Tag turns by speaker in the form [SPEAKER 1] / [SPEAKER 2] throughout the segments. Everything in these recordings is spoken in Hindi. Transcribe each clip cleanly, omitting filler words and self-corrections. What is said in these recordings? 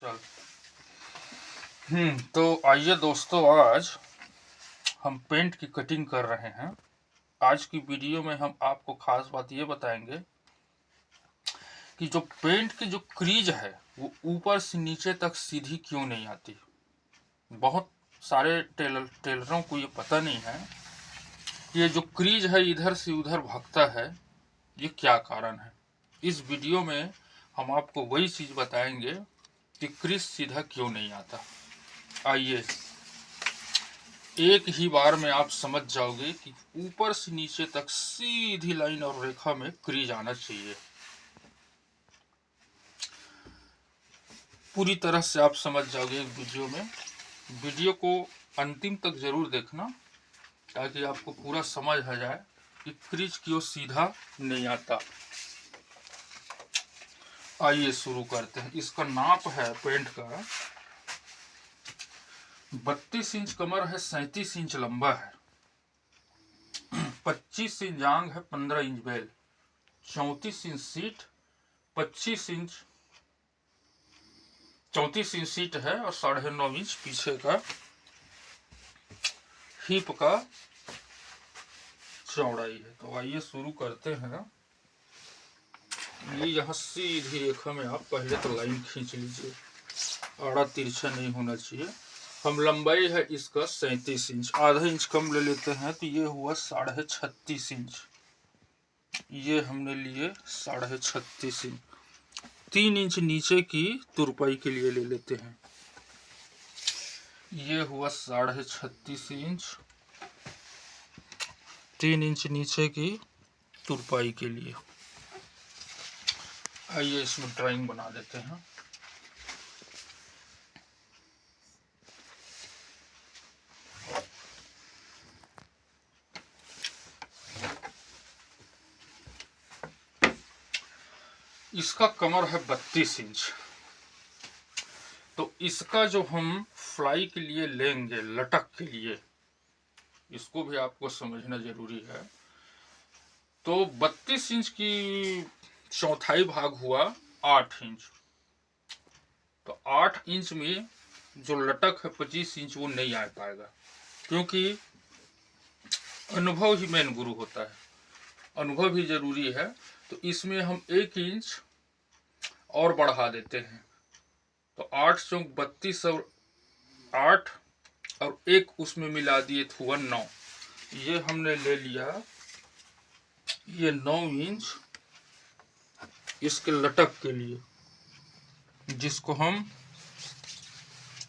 [SPEAKER 1] चल। तो आइए दोस्तों, आज हम पेंट की कटिंग कर रहे हैं। आज की वीडियो में हम आपको खास बात ये बताएंगे कि जो पेंट की जो क्रीज है वो ऊपर से नीचे तक सीधी क्यों नहीं आती। बहुत सारे टेलरों को ये पता नहीं है कि ये जो क्रीज है इधर से उधर भागता है, ये क्या कारण है। इस वीडियो में हम आपको वही चीज बताएंगे कि क्रीज सीधा क्यों नहीं आता। आइए, एक ही बार में आप समझ जाओगे कि ऊपर से नीचे तक सीधी लाइन और रेखा में क्रीज आना चाहिए। पूरी तरह से आप समझ जाओगे एक वीडियो में। वीडियो को अंतिम तक जरूर देखना ताकि आपको पूरा समझ आ जाए कि क्रीज क्यों सीधा नहीं आता। आइए शुरू करते हैं। इसका नाप है पेंट का 32 इंच कमर है, 37 इंच लंबा है, 25 इंच जांग है, 15 इंच बेल, 34 inch seat, 25 inch 34 inch seat है और 9.5 इंच पीछे का हिप का चौड़ाई है। तो आइए शुरू करते हैं। ये यहाँ सीधी रेखा में आप पहले तो लाइन खींच लीजिए, आड़ा तिरछा नहीं होना चाहिए। हम लंबाई है इसका 37 इंच, आधा इंच कम ले लेते हैं तो ये हुआ 36.5 इंच। ये हमने लिए 36.5 इंच। 3 इंच नीचे की तुरपाई के लिए ले लेते हैं। ये हुआ 36.5 इंच, 3 इंच नीचे की तुरपाई के लिए। आइए इसमें ड्राइंग बना देते हैं। इसका कमर है 32 इंच। तो इसका जो हम फ्लाई के लिए लेंगे, लटक के लिए, इसको भी आपको समझना जरूरी है। तो 32 इंच की चौथाई भाग हुआ 8 इंच। तो 8 इंच में जो लटक है 25 इंच वो नहीं आ पाएगा, क्योंकि अनुभव ही मेन गुरु होता है, अनुभव ही जरूरी है। तो इसमें हम 1 इंच और बढ़ा देते हैं। तो 8 चौक 32 और 8 और 1 उसमें मिला दिए तो हुआ 9। ये हमने ले लिया, ये 9 इंच इसके लटक के लिए, जिसको हम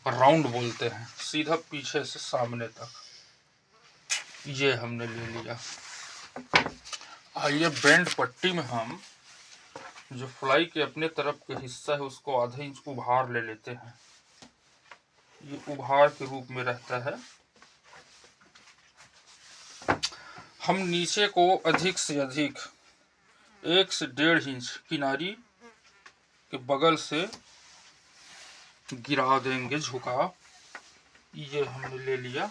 [SPEAKER 1] राउंड बोलते हैं, सीधा पीछे से सामने तक ये हमने ले लिया। आइए बेंड पट्टी में हम जो फ्लाई के अपने तरफ के हिस्सा है उसको आधा इंच उभार ले लेते हैं। ये उभार के रूप में रहता है। हम नीचे को अधिक से अधिक 1 से 1.5 इंच किनारी के बगल से गिरा देंगे, झुका। ये हमने ले लिया।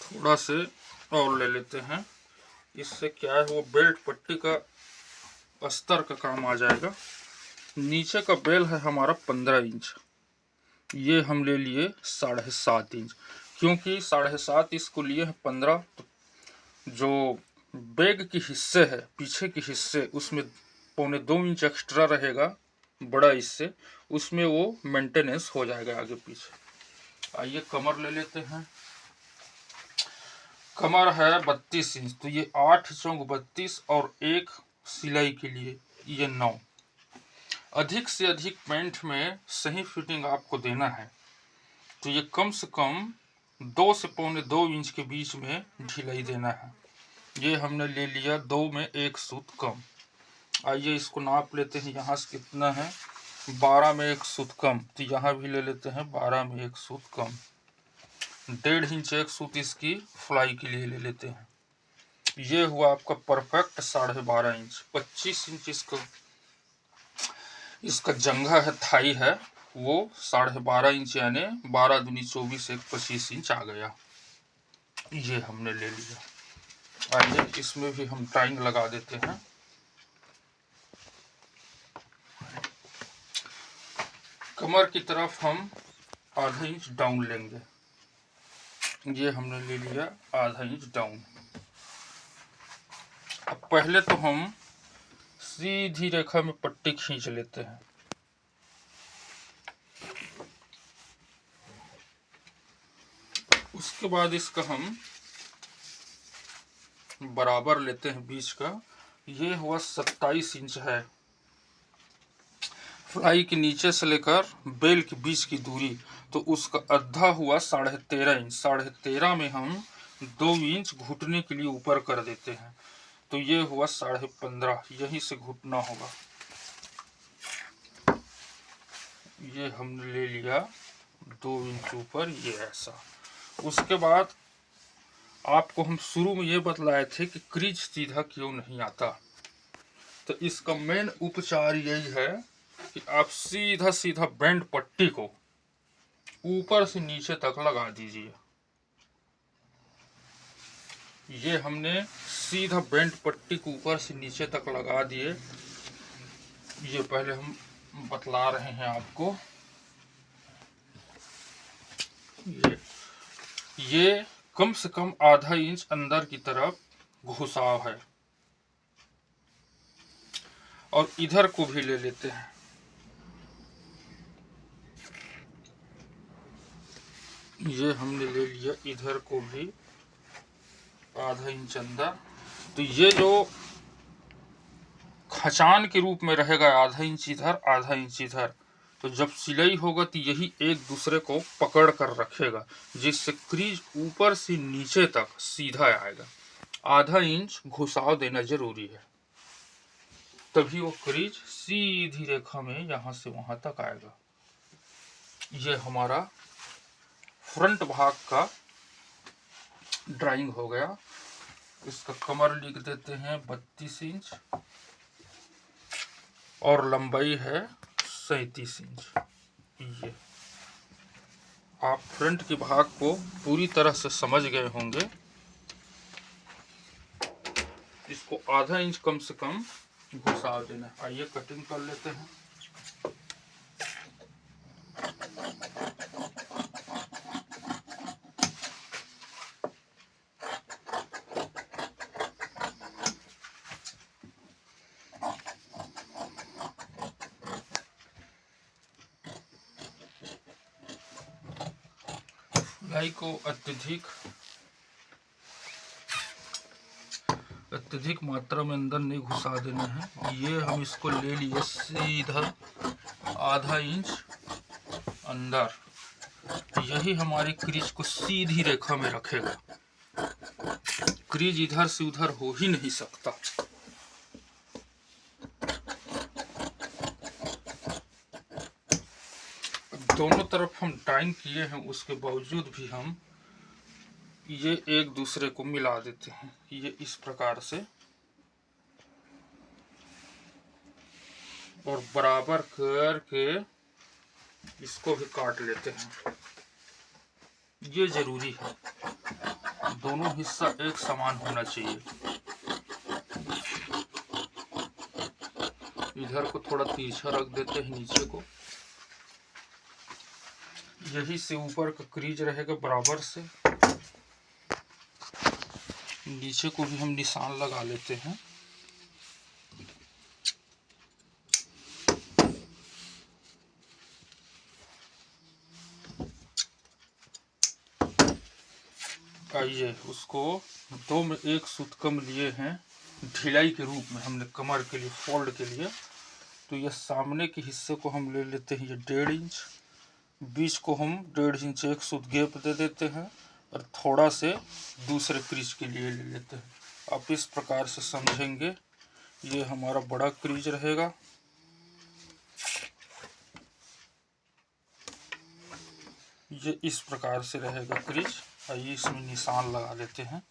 [SPEAKER 1] थोड़ा से और ले लेते हैं। इससे क्या है, वो बेल्ट पट्टी का अस्तर का काम आ जाएगा। नीचे का बेल है हमारा 15 इंच, ये हम ले लिए 7.5 इंच, क्योंकि 7.5 इसको लिए हैं 15। तो जो बैग के हिस्से है, पीछे के हिस्से, उसमें 1.25 इंच एक्स्ट्रा रहेगा बड़ा इससे, उसमें वो मेंटेनेंस हो जाएगा आगे पीछे। आइए कमर ले लेते हैं। कमर है 32 इंच, तो ये 8 चौक 32 और 1 सिलाई के लिए ये 9। अधिक से अधिक पेंट में सही फिटिंग आपको देना है, तो ये कम से कम 2 से 2.25 इंच के बीच में ढिलाई देना है। ये हमने ले लिया 2 में 1 सूत कम। आइए इसको नाप लेते हैं। यहाँ से कितना है, 12 में 1 सूत कम, तो यहाँ भी ले लेते हैं 12 में 1 सूत कम। 1.5 इंच 1 सूत इसकी फ्लाई के लिए ले लेते हैं। ये हुआ आपका परफेक्ट 12.5 इंच। 25 इंच इसका जंघा है, थाई है, वो 12.5 इंच, यानी 12 दूनी 24, 1 25 इंच आ गया। ये हमने ले लिया। आइए इसमें भी हम टाइंग लगा देते हैं। कमर की तरफ हम आधा इंच डाउन लेंगे। ये हमने ले लिया आधा इंच डाउन। अब पहले तो हम सीधी रेखा में पट्टी खींच लेते हैं। उसके बाद इसका हम बराबर लेते हैं बीच का। ये हुआ 27 इंच है। फ्लाई के नीचे से लेकर बेल के बीच की दूरी, तो उसका आधा हुआ 13.5 इंच। 13.5 में हम 2 इंच घुटने के लिए ऊपर कर देते हैं, तो ये हुआ 15.5। यहीं से घुटना होगा। ये हमने ले लिया 2 इंच ऊपर, ये ऐसा। उसके बाद आपको हम शुरू में ये बतलाए थे कि क्रीज सीधा क्यों नहीं आता, तो इसका मेन उपचार यही है कि आप सीधा सीधा बेंड पट्टी को ऊपर से नीचे तक लगा दीजिए। ये हमने सीधा बेंड पट्टी को ऊपर से नीचे तक लगा दिए। ये पहले हम बतला रहे हैं आपको। ये कम से कम आधा इंच अंदर की तरफ घुसाव है। और इधर को भी ले लेते हैं। ये हमने ले लिया, इधर को भी आधा इंच अंदर। तो ये जो खचान के रूप में रहेगा, आधा इंच इधर आधा इंच इधर, तो जब सिलाई होगा तो यही एक दूसरे को पकड़ कर रखेगा, जिससे क्रीज ऊपर से नीचे तक सीधा आएगा। आधा इंच घुसाव देना जरूरी है, तभी वो क्रीज सीधी रेखा में यहां से वहां तक आएगा। ये हमारा फ्रंट भाग का ड्राइंग हो गया। इसका कमर लिख देते हैं 32 इंच और लंबाई है 37 इंच। ये आप फ्रंट के भाग को पूरी तरह से समझ गए होंगे। इसको आधा इंच कम से कम घुसा देना। आइए कटिंग कर लेते हैं। सिलाई को अत्यधिक मात्रा में अंदर नहीं घुसा देना है। ये हम इसको ले लिए सीधा आधा इंच अंदर। यही हमारी क्रीज को सीधी रेखा में रखेगा। क्रीज इधर से उधर हो ही नहीं सकता। दोनों तरफ हम टाइम किए हैं, उसके बावजूद भी हम ये एक दूसरे को मिला देते हैं। ये इस प्रकार से, और बराबर करके इसको भी काट लेते हैं। ये जरूरी है, दोनों हिस्सा एक समान होना चाहिए। इधर को थोड़ा तिरछा रख देते हैं नीचे को। यही से ऊपर का क्रीज रहेगा बराबर से। नीचे को भी हम निशान लगा लेते हैं। आइए उसको 2 में 1 सूत कम लिए हैं ढिलाई के रूप में हमने कमर के लिए, फोल्ड के लिए। तो ये सामने के हिस्से को हम ले लेते हैं, ये 1.5 इंच। बीच को हम 1.5 इंच 1 सूत गैप दे देते हैं और थोड़ा से दूसरे क्रीज के लिए ले लेते हैं। आप इस प्रकार से समझेंगे। ये हमारा बड़ा क्रीज रहेगा। ये इस प्रकार से रहेगा क्रीज। आइए इसमें निशान लगा लेते हैं।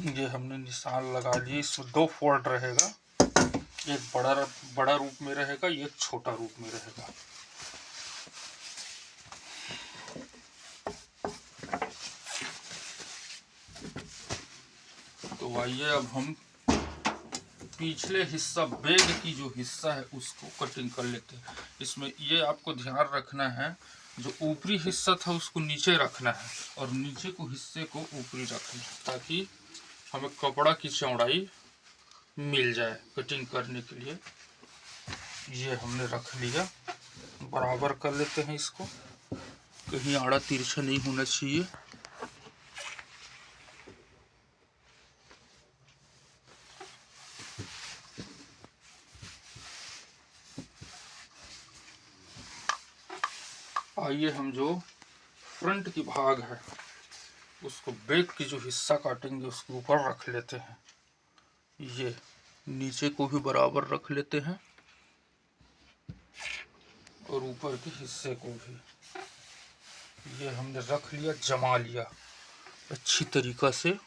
[SPEAKER 1] ये हमने निशान लगा लिए। इसमें 2 फोल्ड रहेगा, एक बड़ा रूप में रहेगा, एक छोटा रूप में रहेगा। तो आइए अब हम पिछले हिस्सा बैग की जो हिस्सा है उसको कटिंग कर लेते हैं। इसमें ये आपको ध्यान रखना है, जो ऊपरी हिस्सा था उसको नीचे रखना है और नीचे को हिस्से को ऊपरी रखना है, ताकि हमें कपड़ा की चौड़ाई मिल जाए कटिंग करने के लिए। ये हमने रख लिया, बराबर कर लेते हैं इसको, कहीं आड़ा तिरछा नहीं होना चाहिए। आइए हम जो फ्रंट की भाग है उसको बैक की जो हिस्सा काटेंगे उसके ऊपर रख लेते हैं। ये नीचे को भी बराबर रख लेते हैं और ऊपर के हिस्से को भी। ये हमने रख लिया, जमा लिया अच्छी तरीका से।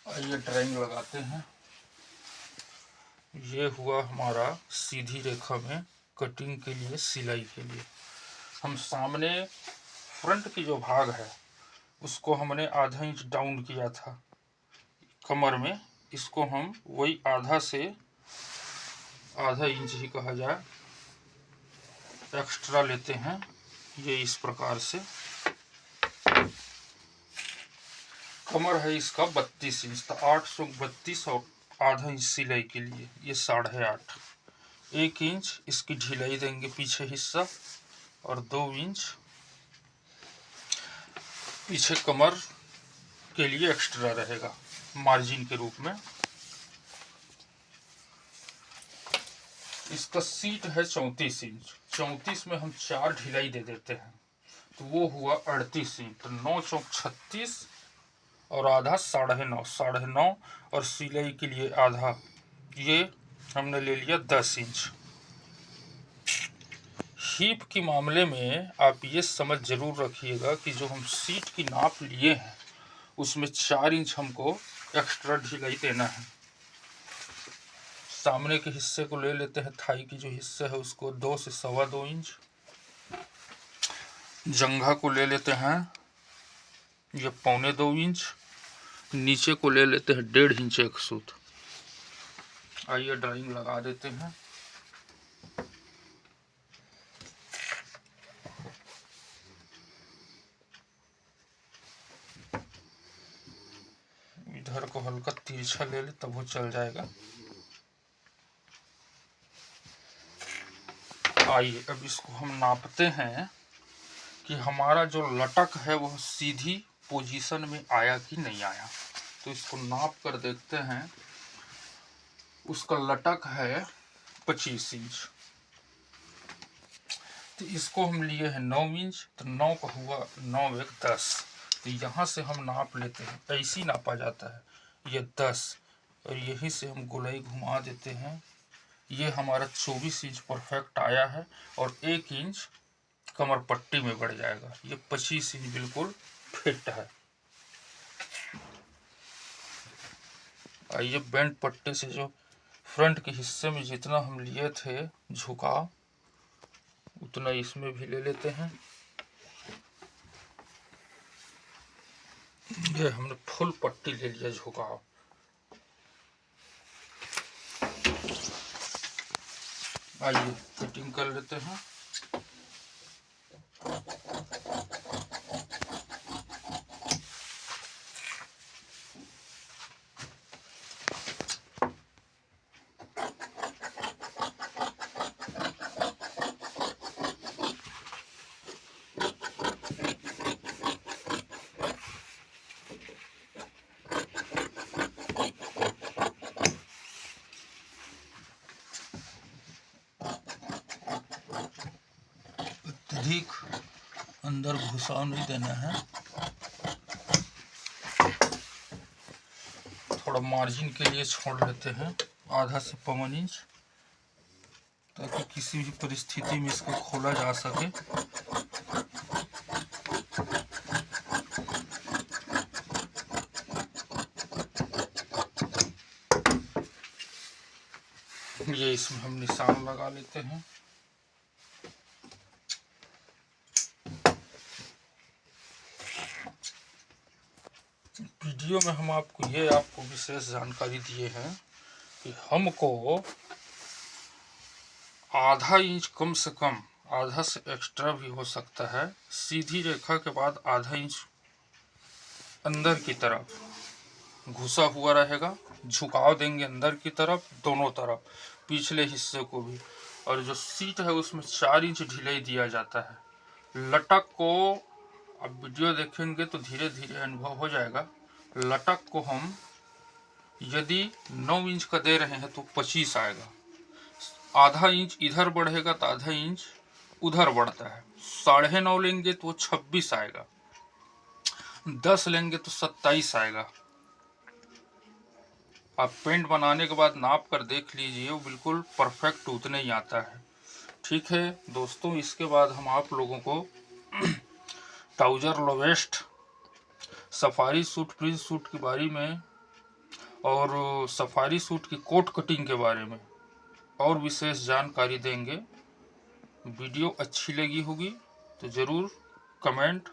[SPEAKER 1] आइए ड्राइंग लगाते हैं। ये हुआ हमारा सीधी रेखा में कटिंग के लिए, सिलाई के लिए। हम सामने फ्रंट की जो भाग है उसको हमने आधा इंच डाउन किया था कमर में, इसको हम वही आधा से आधा इंच ही कहा जाए एक्स्ट्रा लेते हैं। ये इस प्रकार से कमर है इसका 32 इंच, तो 832 और आधा इंच सिलाई के लिए ये 8.5। 1 इंच इसकी ढिलाई देंगे पीछे हिस्सा और 2 इंच पीछे कमर के लिए एक्स्ट्रा रहेगा मार्जिन के रूप में। इसका सीट है 34 इंच, 34 में हम 4 ढिलाई दे देते हैं तो वो हुआ 38 इंच। तो 9 चौक 36 और आधा 9.5, 9.5 और सिलाई के लिए आधा, ये हमने ले लिया 10 इंच। हीप के मामले में आप ये समझ जरूर रखिएगा कि जो हम सीट की नाप लिए हैं उसमें 4 इंच हमको एक्स्ट्रा ढिलाई देना है। सामने के हिस्से को ले लेते हैं, थाई की जो हिस्सा है उसको 2 से 2.25 इंच। जंघा को ले लेते हैं ये 2.25 इंच। नीचे को ले लेते हैं 1.5 इंच एक सूत। आइए ड्राइंग लगा देते हैं। इधर को हल्का तिरछा ले ले तब वो चल जाएगा। आइए अब इसको हम नापते हैं कि हमारा जो लटक है वह सीधी पोजीशन में आया कि नहीं आया। तो इसको नाप कर देखते हैं। उसका लटक है 25 इंच, तो इसको हम लिए हैं 9 इंच, तो 9 का हुआ 9 1 10। तो यहाँ से हम नाप लेते हैं, ऐसे ही नापा जाता है, ये 10 और यहीं से हम गोलाई घुमा देते हैं। ये हमारा 24 इंच परफेक्ट आया है और 1 इंच कमर पट्टी में बढ़ जाएगा। ये 25 इंच बिल्कुल फिट है। आइए बेंट पट्टी से जो फ्रंट के हिस्से में जितना हम लिए थे झुकाव उतना इसमें भी ले लेते हैं। ये हमने फुल पट्टी ले लिया झुकाव। आइए फिटिंग कर लेते हैं। अत्यधिक अंदर घुसाव नहीं देना है, थोड़ा मार्जिन के लिए छोड़ लेते हैं आधा से 5 इंच, ताकि किसी भी परिस्थिति में इसको खोला जा सके। ये इसमें हम निशान लगा लेते हैं। वीडियो में हम आपको विशेष जानकारी दिए हैं कि हमको आधा इंच, कम से कम आधा से एक्स्ट्रा भी हो सकता है, सीधी रेखा के बाद आधा इंच अंदर की तरफ घुसा हुआ रहेगा। झुकाव देंगे अंदर की तरफ, दोनों तरफ, पिछले हिस्से को भी। और जो सीट है उसमें 4 इंच ढिलाई दिया जाता है। लटक को अब वीडियो देखेंगे तो धीरे धीरे अनुभव हो जाएगा। लटक को हम यदि 9 इंच का दे रहे हैं तो 25 आएगा। आधा इंच इधर बढ़ेगा तो आधा इंच उधर बढ़ता है। 9.5 लेंगे तो 26 आएगा। 10 लेंगे तो 27 आएगा। आप पेंट बनाने के बाद नाप कर देख लीजिए, वो बिल्कुल परफेक्ट उतने ही आता है। ठीक है दोस्तों, इसके बाद हम आप लोगों को trouser lowest, safari suit, Prince suit के बारे में और सफारी सूट की कोट कटिंग के बारे में और विशेष जानकारी देंगे। वीडियो अच्छी लगी होगी तो ज़रूर कमेंट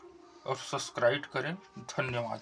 [SPEAKER 1] और सब्सक्राइब करें। धन्यवाद।